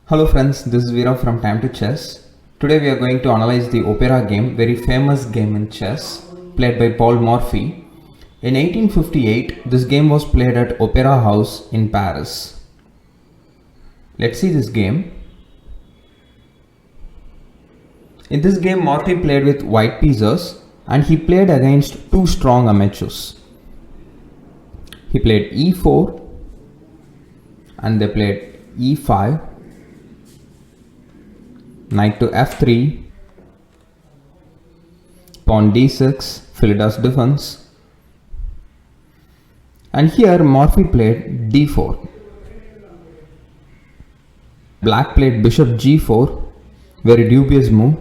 Hello friends, this is Veera from Time to Chess. Today we are going to analyze the Opera game, very famous game in chess, played by Paul Morphy. In 1858, this game was played at Opera House in Paris. Let's see this game. In this game, Morphy played with white pieces and he played against two strong amateurs. He played e4 and they played e5. Knight to f3, pawn d6, Philidas defense, and here Morphy played d4. Black played bishop g4, very dubious move,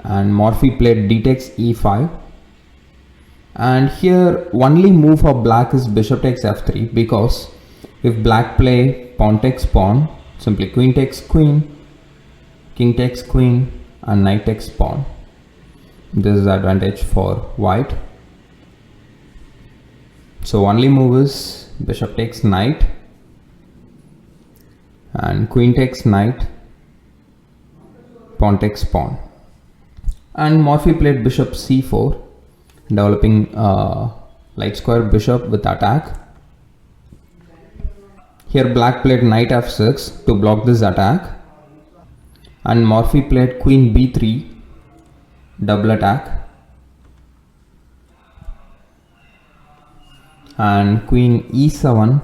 and Morphy played d takes e5, and here only move for black is bishop takes f3, because if black play pawn takes pawn, simply queen takes queen, king takes queen, and knight takes pawn. This is advantage for white. So only move is bishop takes knight and queen takes knight, pawn takes pawn. And Morphy played bishop c4, developing light square bishop with attack. Here black played knight f6 to block this attack, and Morphy played queen b3, double attack, and queen e7,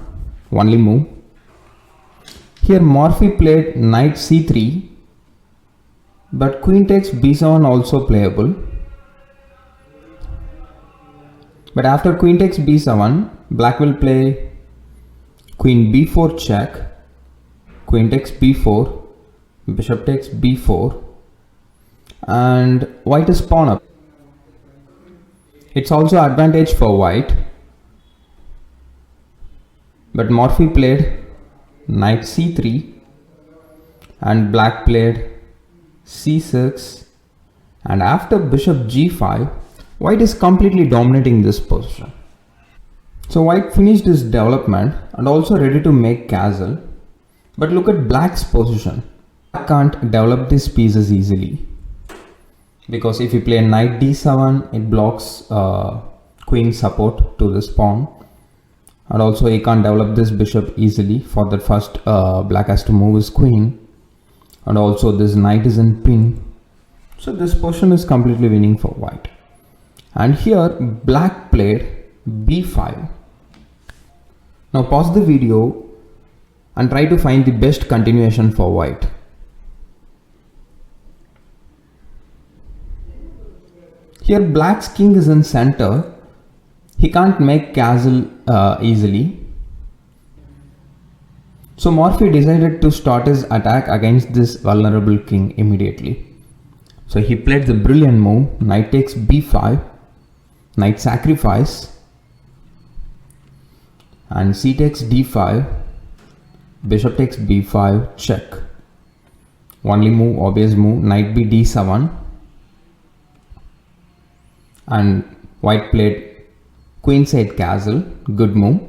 only move. Here Morphy played knight c3, but queen takes b7 also playable. But after queen takes b7, black will play queen b4 check, queen takes b4, bishop takes b4, and white is pawn up. It's also advantage for white, but Morphy played knight c3 and black played c6, and after bishop g5, white is completely dominating this position. So white finished his development and also ready to make castle, but look at black's position. Black can't develop these pieces easily, because if you play knight d7, it blocks queen support to this pawn, and also he can't develop this bishop easily. For that, first black has to move his queen, and also this knight is in pin, so this position is completely winning for white. And here black played b5. Now pause the video and try to find the best continuation for white. Here black's king is in center. He can't make castle easily. So Morphy decided to start his attack against this vulnerable king immediately. So he played the brilliant move, knight takes b5, knight sacrifice, and c takes d5, bishop takes b5, check. Only move, obvious move, knight b d7, and white played queenside castle, good move.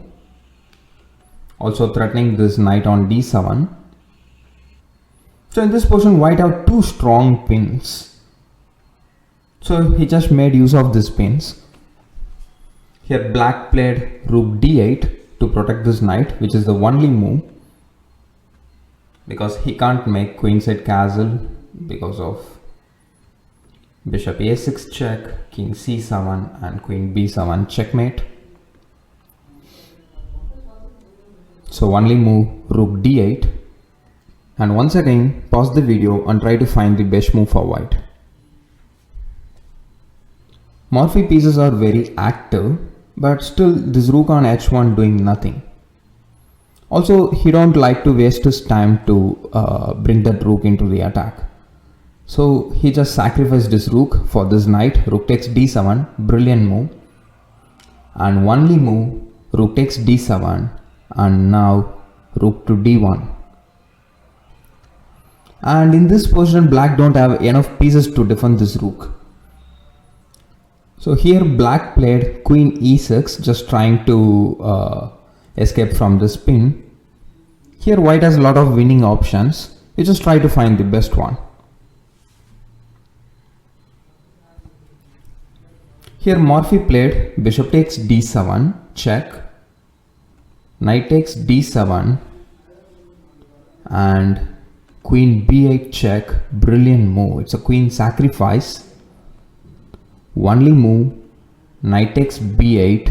Also threatening this knight on d7. So in this position, white have two strong pins. So he just made use of these pins. Here black played rook d8 to protect this knight, which is the only move, because he can't make queenside castle because of bishop a6 check, king c7, and queen b7 checkmate. So only move rook d8, and once again pause the video and try to find the best move for white. Morphy pieces are very active, but still this rook on h1 doing nothing. Also he don't like to waste his time to bring that rook into the attack. So he just sacrificed this rook for this knight, rook takes d7, brilliant move. And only move, rook takes d7, and now rook to d1. And in this position black don't have enough pieces to defend this rook. So here black played queen e6, just trying to escape from this pin. Here white has a lot of winning options. You just try to find the best one. Here Morphy played bishop takes d7, check, knight takes d7 and queen b8 check. Brilliant move. It's a queen sacrifice. Only move, knight takes b8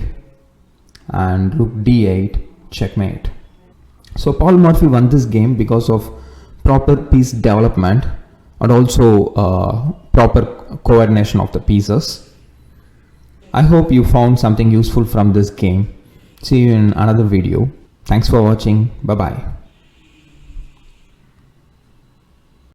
and rook d8, checkmate. So Paul Morphy won this game because of proper piece development and also proper coordination of the pieces. I hope you found something useful from this game. See you in another video. Thanks for watching. Bye bye.